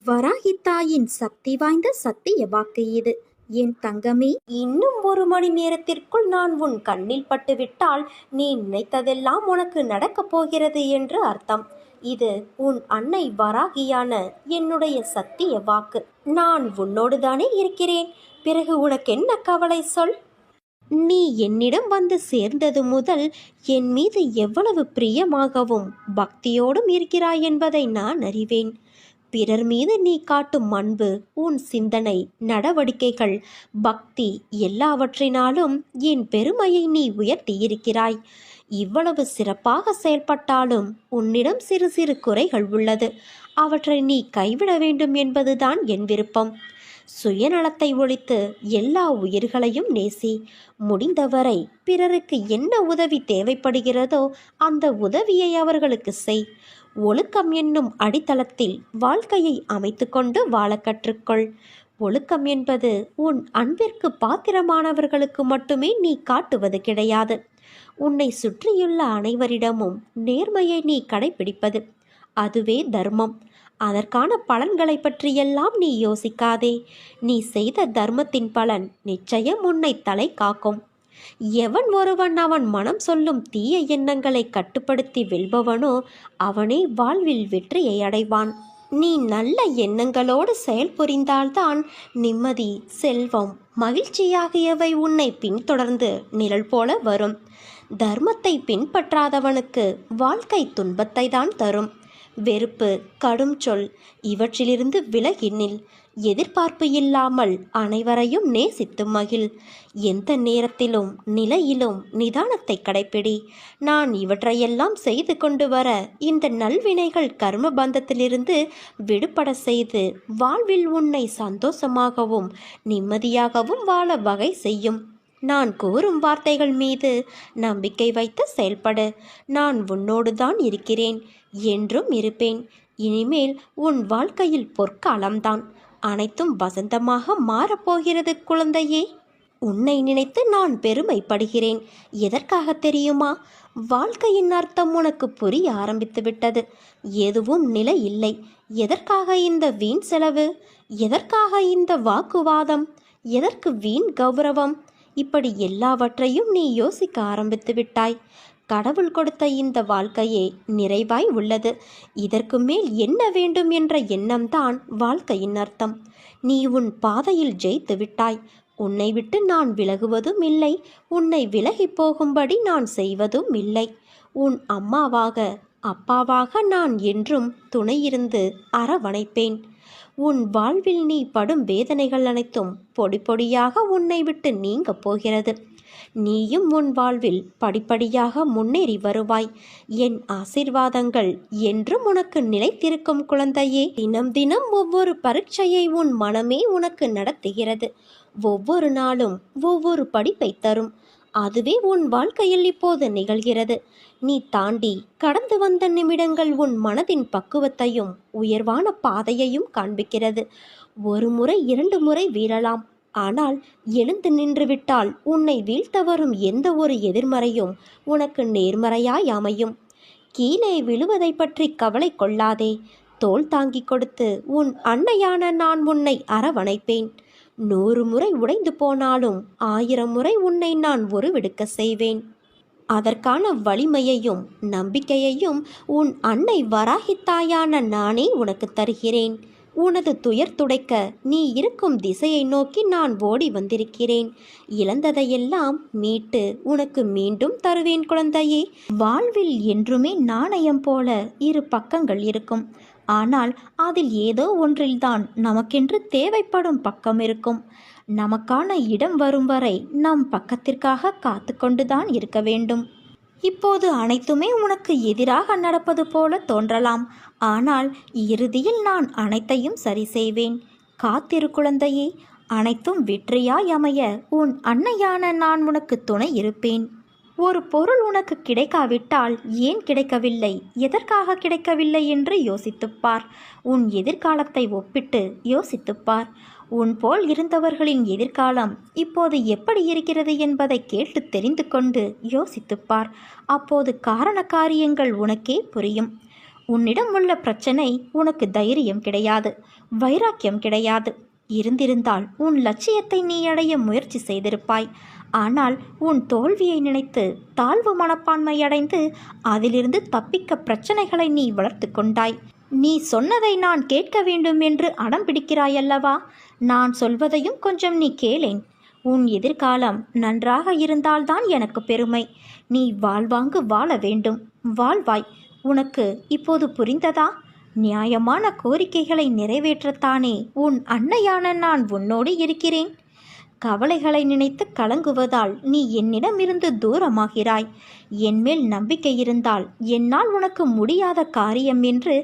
வராகி தாயின் சக்தி வாய்ந்த சத்திய வாக்கு இது. என் தங்கமே, இன்னும் 1 மணி நேரத்திற்குள் நான் உன் கண்ணில் பட்டுவிட்டால் நீ நினைத்ததெல்லாம் உனக்கு நடக்கப் போகிறது என்று அர்த்தம். இது உன் அன்னை வராகியான என்னுடைய சத்திய வாக்கு. நான் உன்னோடுதானே இருக்கிறேன். பிறகு உனக்கென்ன கவலை சொல்? நீ என்னிடம் வந்து சேர்ந்தது முதல் என் மீது எவ்வளவு பிரியமாகவும் பக்தியோடும் இருக்கிறாய் என்பதை நான் அறிவேன். பிறர் மீது நீ காட்டும் அன்பு, உன் சிந்தனை, நடவடிக்கைகள், பக்தி எல்லாவற்றினாலும் என் பெருமையை நீ உயர்த்தியிருக்கிறாய். இவ்வளவு சிறப்பாக செயல்பட்டாலும் உன்னிடம் சிறு சிறு குறைகள் உள்ளது. அவற்றை நீ கைவிட வேண்டும் என்பதுதான் என் விருப்பம். சுயநலத்தை ஒழித்து எல்லா உயிர்களையும் நேசி. முடிந்தவரை பிறருக்கு என்ன உதவி தேவைப்படுகிறதோ அந்த உதவியை அவர்களுக்கு செய். ஒழுக்கம் என்னும் அடித்தளத்தில் வாழ்க்கையை அமைத்து கொண்டு வாழ கற்றுக்கொள். ஒழுக்கம் என்பது உன் அன்பிற்கு பாத்திரமானவர்களுக்கு மட்டுமே நீ காட்டுவது கிடையாது. உன்னை சுற்றியுள்ள அனைவரிடமும் நேர்மையை நீ கடைபிடிப்பது. அதுவே தர்மம். அதற்கான பலன்களை பற்றியெல்லாம் நீ யோசிக்காதே. நீ செய்த தர்மத்தின் பலன் நிச்சயம் உன்னை தலை காக்கும். எவன் ஒருவன் அவன் மனம் சொல்லும் தீய எண்ணங்களை கட்டுப்படுத்தி வெல்பவனோ அவனே வாழ்வில் வெற்றியை அடைவான். நீ நல்ல எண்ணங்களோடு செயல் புரிந்தால்தான் நிம்மதி, செல்வம், மகிழ்ச்சி ஆகியவை உன்னை பின்தொடர்ந்து நிழல் போல வரும். தர்மத்தை பின்பற்றாதவனுக்கு வாழ்க்கை துன்பத்தை தான் தரும். வெறுப்பு, கடும் சொல் இவற்றிலிருந்து விலகி நில். எதிர்பார்ப்பு இல்லாமல் அனைவரையும் நேசித்து மகிழ். எந்த நேரத்திலும் நிலையிலும் நிதானத்தை கடைப்பிடி. நான் இவற்றையெல்லாம் செய்து கொண்டு வர இந்த நல்வினைகள் கர்ம பந்தத்திலிருந்து விடுபட செய்து வாழ்வில் உன்னை சந்தோஷமாகவும் நிம்மதியாகவும் வாழ வகை செய்யும். நான் கூறும் வார்த்தைகள் மீது நம்பிக்கை வைத்து செயல்படு. நான் உன்னோடு தான் இருக்கிறேன், என்றும் இருப்பேன். இனிமேல் உன் வாழ்க்கையில் பொற்காலம்தான். அனைத்தும் வசந்தமாக மாறப்போகிறது குழந்தையே. உன்னை நினைத்து நான் பெருமைப்படுகிறேன். எதற்காக தெரியுமா? வாழ்க்கையின் அர்த்தம் உனக்கு புரிய ஆரம்பித்து விட்டது. எதுவும் நிலை இல்லை. எதற்காக இந்த வீண் செலவு? எதற்காக இந்த வாக்குவாதம்? எதற்கு வீண் கௌரவம்? இப்படி எல்லாவற்றையும் நீ யோசிக்க ஆரம்பித்து விட்டாய். கடவுள் கொடுத்த இந்த வாழ்க்கையே நிறைவாய் உள்ளது. இதற்கு மேல் என்ன வேண்டும் என்ற எண்ணம்தான் வாழ்க்கையின் அர்த்தம். நீ உன் பாதையில் ஜெயித்து விட்டாய். உன்னை விட்டு நான் விலகுவதும் இல்லை. உன்னை விலகி போகும்படி நான் செய்வதும் இல்லை. உன் அம்மாவாக, அப்பாவாக நான் என்றும் துணையிருந்து அரவணைப்பேன். உன் வாழ்வில் நீ படும் வேதனைகள் அனைத்தும் பொடி பொடியாக உன்னை விட்டு நீங்க போகிறது. நீயும் உன் வாழ்வில் படிப்படியாக முன்னேறி வருவாய். என் ஆசீர்வாதங்கள் என்றும் உனக்கு நிலைத்திருக்கும் குழந்தையே. தினம் தினம் ஒவ்வொரு பரீட்சையை உன் மனமே உனக்கு நடத்துகிறது. ஒவ்வொரு நாளும் ஒவ்வொரு படிப்பை தரும். அதுவே உன் வாழ்க்கையில் இப்போது நிகழ்கிறது. நீ தாண்டி கடந்து வந்த நிமிடங்கள் உன் மனதின் பக்குவத்தையும் உயர்வான பாதையையும் காண்பிக்கிறது. 1 முறை 2 முறை வீழலாம். ஆனால் எழுந்து நின்றுவிட்டால் உன்னை வீழ்த்த வரும் எந்த ஒரு எதிர்மறையும் உனக்கு நேர்மறையாய் அமையும். கீழே விழுவதை பற்றி கவலை கொள்ளாதே. தோள் தாங்கி கொடுத்து உன் அன்னையான நான் உன்னை அரவணைப்பேன். 100 முறை உடைந்து போனாலும் 1000 முறை உன்னை நான் உருவெடுக்க செய்வேன். அதற்கான வலிமையையும் நம்பிக்கையையும் உன் அன்னை வராகி தாயான நானே உனக்கு தருகிறேன். உனது துயர் துடைக்க நீ இருக்கும் திசையை நோக்கி நான் ஓடி வந்திருக்கிறேன். இழந்ததையெல்லாம் மீட்டு உனக்கு மீண்டும் தருவேன் குழந்தையே. வாழ்வில் என்றுமே நாணயம் போல 2 பக்கங்கள் இருக்கும். ஆனால் அதில் ஏதோ ஒன்றில்தான் நமக்கென்று தேவைப்படும் பக்கம் இருக்கும். நமக்கான இடம் வரும் வரை நம் பக்கத்திற்காக காத்து கொண்டுதான் இருக்க வேண்டும். இப்போது அனைத்துமே உனக்கு எதிராக நடப்பது போல தோன்றலாம். ஆனால் இறுதியில் நான் அனைத்தையும் சரி செய்வேன். காத்திரு குழந்தையே. அனைத்தும் வெற்றியாய் அமைய உன் அன்னையான நான் உனக்கு துணை இருப்பேன். ஒரு பொருள் உனக்கு கிடைக்காவிட்டால் ஏன் கிடைக்கவில்லை, எதற்காக கிடைக்கவில்லை என்று யோசித்துப்பார். உன் எதிர்காலத்தை ஒப்பிட்டு யோசித்துப்பார். உன் போல் இருந்தவர்களின் எதிர்காலம் இப்போது எப்படி இருக்கிறது என்பதை கேட்டு தெரிந்து கொண்டு யோசித்துப்பார். அப்போது காரண காரியங்கள் உனக்கே புரியும். உன்னிடம் உள்ள பிரச்சனை உனக்கு தைரியம் கிடையாது, வைராக்கியம் கிடையாது. இருந்திருந்தால் உன் லட்சியத்தை நீ அடைய முயற்சி செய்திருப்பாய். ஆனால் உன் தோல்வியை நினைத்து தாழ்வு மனப்பான்மை அடைந்து அதிலிருந்து தப்பிக்க பிரச்சனைகளை நீ வளர்த்து கொண்டாய். நீ சொன்னதை நான் கேட்க வேண்டும் என்று அடம் பிடிக்கிறாயல்லவா? நான் சொல்வதையும் கொஞ்சம் நீ கேளேன். உன் எதிர்காலம் நன்றாக இருந்தால்தான் எனக்கு பெருமை. நீ வாழ்வாங்கு வாழ வேண்டும், வாழ்வாய். உனக்கு இப்போது புரிந்ததா? நியாயமான கோரிக்கைகளை நிறைவேற்றத்தானே உன் அன்னையான நான் உன்னோடு இருக்கிறேன். கவலைகளை நினைத்து கலங்குவதால் நீ என்னிடமிருந்து தூரமாகிறாய். என்மேல் நம்பிக்கை இருந்தால் என்னால் உனக்கு முடியாத காரியம் என்று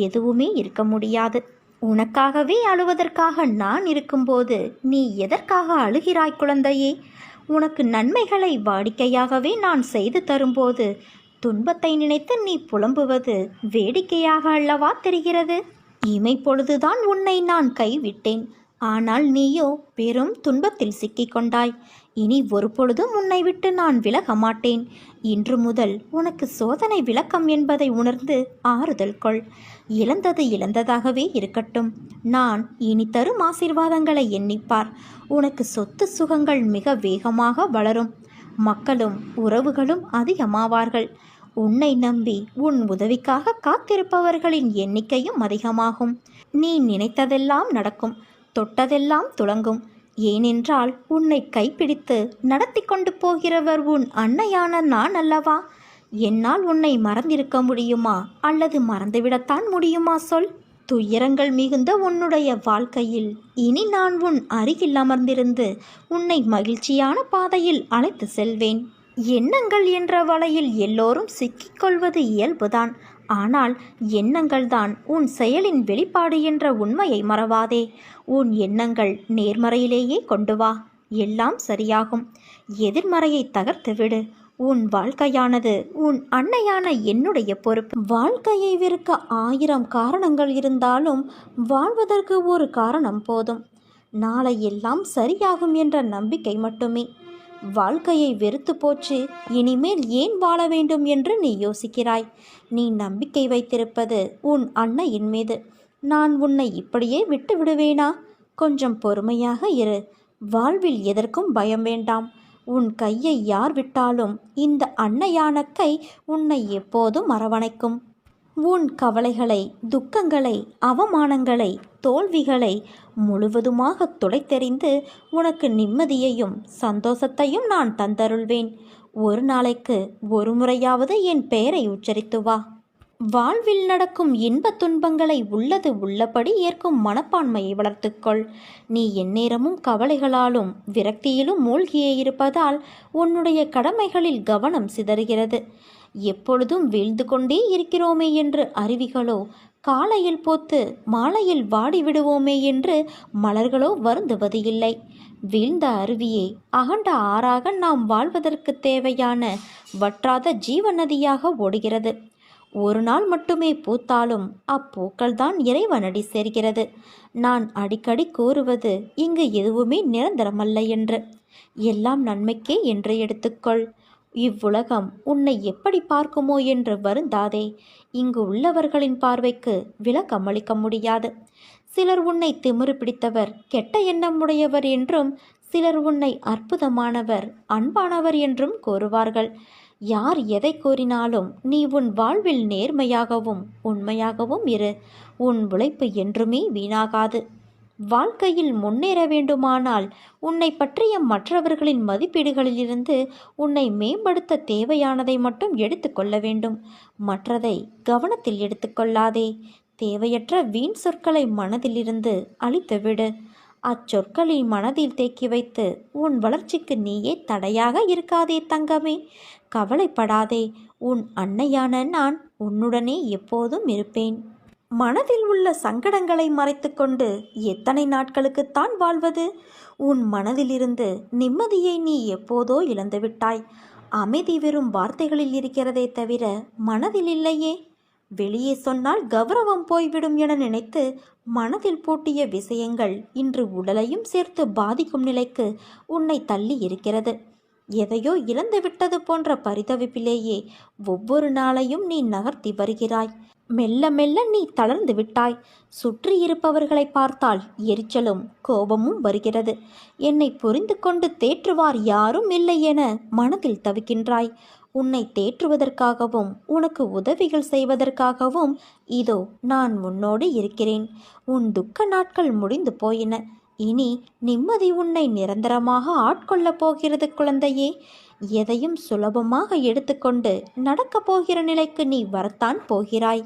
எதுவுமே இருக்க முடியாது. உனக்காகவே அழுவதற்காக நான் இருக்கும்போது நீ எதற்காக அழுகிறாய் குழந்தையே? உனக்கு நன்மைகளை வாடிக்கையாகவே நான் செய்து தரும்போது துன்பத்தை நினைத்து நீ புலம்புவது வேடிக்கையாக அல்லவா தெரிகிறது? இமைப்பொழுதுதான் உன்னை நான் கைவிட்டேன். ஆனால் நீயோ பெரும் துன்பத்தில் சிக்கிக்கொண்டாய். இனி ஒரு பொழுதும் உன்னை விட்டு நான் விலக மாட்டேன். இன்று முதல் உனக்கு சோதனை விளக்கம் என்பதை உணர்ந்து ஆறுதல் கொள். இழந்தது இழந்ததாகவே இருக்கட்டும். நான் இனி தரும் ஆசீர்வாதங்களை எண்ணிப்பார். உனக்கு சொத்து சுகங்கள் மிக வேகமாக வளரும். மக்களும் உறவுகளும் அதிகமாவார்கள். உன்னை நம்பி உன் உதவிக்காக காத்திருப்பவர்களின் எண்ணிக்கையும் அதிகமாகும். நீ நினைத்ததெல்லாம் நடக்கும், தொட்டதெல்லாம் துலங்கும். ஏனென்றால் உன்னை கைப்பிடித்து நடத்தி கொண்டு போகிறவர் உன் அன்னையான நான் அல்லவா? என்னால் உன்னை மறந்திருக்க முடியுமா அல்லது மறந்துவிடத்தான் முடியுமா சொல்? துயரங்கள் மிகுந்த உன்னுடைய வாழ்க்கையில் இனி நான் உன் அருகில் அமர்ந்திருந்து உன்னை மகிழ்ச்சியான பாதையில் அழைத்து செல்வேன். எண்ணங்கள் என்ற வலையில் எல்லோரும் சிக்கிக்கொள்வது இயல்புதான். ஆனால் எண்ணங்கள்தான் உன் செயலின் வெளிப்பாடு என்ற உண்மையை மறவாதே. உன் எண்ணங்கள் நேர்மறையிலேயே கொண்டு வா, எல்லாம் சரியாகும். எதிர்மறையை தகர்த்துவிடு. உன் வாழ்க்கையானது உன் அன்னையான என்னுடைய பொறுப்பு. வாழ்க்கையை வெறுக்க 1000 காரணங்கள் இருந்தாலும் வாழ்வதற்கு ஒரு காரணம் போதும். நாளை எல்லாம் சரியாகும் என்ற நம்பிக்கை மட்டுமே. வாழ்க்கையை வெறுத்து போச்சு, இனிமேல் ஏன் வாழ வேண்டும் என்று நீ யோசிக்கிறாய். நீ நம்பிக்கை வைத்திருப்பது உன் அன்னையின் மீது. நான் உன்னை இப்படியே விட்டு விடுவேனா? கொஞ்சம் பொறுமையாக இரு. வாழ்வில் எதற்கும் பயம் வேண்டாம். உன் கையை யார் விட்டாலும் இந்த அன்னையான கை உன்னை எப்போதும் அரவணைக்கும். உன் கவலைகளை, துக்கங்களை, அவமானங்களை, தோல்விகளை முழுவதுமாக துடைத்தெறிந்து உனக்கு நிம்மதியையும் சந்தோஷத்தையும் நான் தந்தருள்வேன். ஒரு நாளைக்கு ஒரு முறையாவது என் பெயரை உச்சரித்து வா. வாழ்வில் நடக்கும் இன்ப துன்பங்களை உள்ளது உள்ளபடி ஏற்கும் மனப்பான்மையை வளர்த்துக்கொள். நீ எந்நேரமும் கவலைகளாலும் விரக்தியிலும் மூழ்கியே இருப்பதால் உன்னுடைய கடமைகளில் கவனம் சிதறுகிறது. எப்பொழுதும் வீழ்ந்து கொண்டே இருக்கிறோமே என்று அருவிகளோ, காலையில் போத்து மாலையில் வாடிவிடுவோமே என்று மலர்களோ வருந்துவது இல்லை. வீழ்ந்த அருவியே அகண்ட ஆறாக நாம் வாழ்வதற்கு தேவையான வற்றாத ஜீவநதியாக ஓடுகிறது. ஒரு நாள் மட்டுமே பூத்தாலும் அப்பூக்கள்தான் இறைவனடி சேர்கிறது. நான் அடிக்கடி கூறுவது இங்கு எதுவுமே நிரந்தரமல்ல என்று. எல்லாம் நன்மைக்கே என்று எடுத்துக்கொள். இவ்வுலகம் உன்னை எப்படி பார்க்குமோ என்று வருந்தாதே. இங்கு உள்ளவர்களின் பார்வைக்கு விளக்கம் அளிக்க முடியாது. சிலர் உன்னை திமிரு பிடித்தவர், கெட்ட எண்ணம் உடையவர் என்றும், சிலர் உன்னை அற்புதமானவர், அன்பானவர் என்றும் கூறுவார்கள். யார் எதை கூறினாலும் நீ உன் வாழ்வில் நேர்மையாகவும் உண்மையாகவும் இரு. உன் உழைப்பு என்றுமே வீணாகாது. வாழ்க்கையில் முன்னேற வேண்டுமானால் உன்னை பற்றிய மற்றவர்களின் மதிப்பீடுகளிலிருந்து உன்னை மேம்படுத்த தேவையானதை மட்டும் எடுத்துக்கொள்ள வேண்டும். மற்றதை கவனத்தில் எடுத்துக்கொள்ளாதே. தேவையற்ற வீண் சொற்களை மனதிலிருந்து அழித்துவிடு. அச்சொற்களை மனதில் தேக்கி வைத்து உன் வளர்ச்சிக்கு நீயே தடையாக இருக்காதே தங்கமே. கவலைப்படாதே. உன் அன்னையான நான் உன்னுடனே எப்போதும் இருப்பேன். மனதில் உள்ள சங்கடங்களை மறைத்துக்கொண்டு எத்தனை நாட்களுக்குத்தான் வாழ்வது? உன் மனதிலிருந்து நிம்மதியை நீ எப்போதோ இழந்துவிட்டாய். அமைதி வெறும் வார்த்தைகளில் இருக்கிறதே தவிர மனதில் இல்லையே. வெளியே சொன்னால் கௌரவம் போய்விடும் என நினைத்து மனதில் பூட்டிய விஷயங்கள் இன்று உடலையும் சேர்த்து பாதிக்கும் நிலைக்கு உன்னை தள்ளி இருக்கிறது. எதையோ இழந்து விட்டது போன்ற பரிதவிப்பிலேயே ஒவ்வொரு நாளையும் நீ நகர்த்தி வருகிறாய். மெல்ல மெல்ல நீ தளர்ந்து விட்டாய். சுற்றி இருப்பவர்களை பார்த்தால் எரிச்சலும் கோபமும் வருகிறது. என்னை புரிந்து கொண்டு தேற்றுவார் யாரும் இல்லை என மனதில் தவிக்கின்றாய். உன்னை தேற்றுவதற்காகவும் உனக்கு உதவிகள் செய்வதற்காகவும் இதோ நான் உன்னோடு இருக்கிறேன். உன் துக்க நாட்கள் முடிந்து போயின. இனி நிம்மதி உன்னை நிரந்தரமாக ஆட்கொள்ளப் போகிறது குழந்தையே. எதையும் சுலபமாக எடுத்துக்கொண்டு நடக்கப் போகிற நிலைக்கு நீ வரத்தான் போகிறாய்.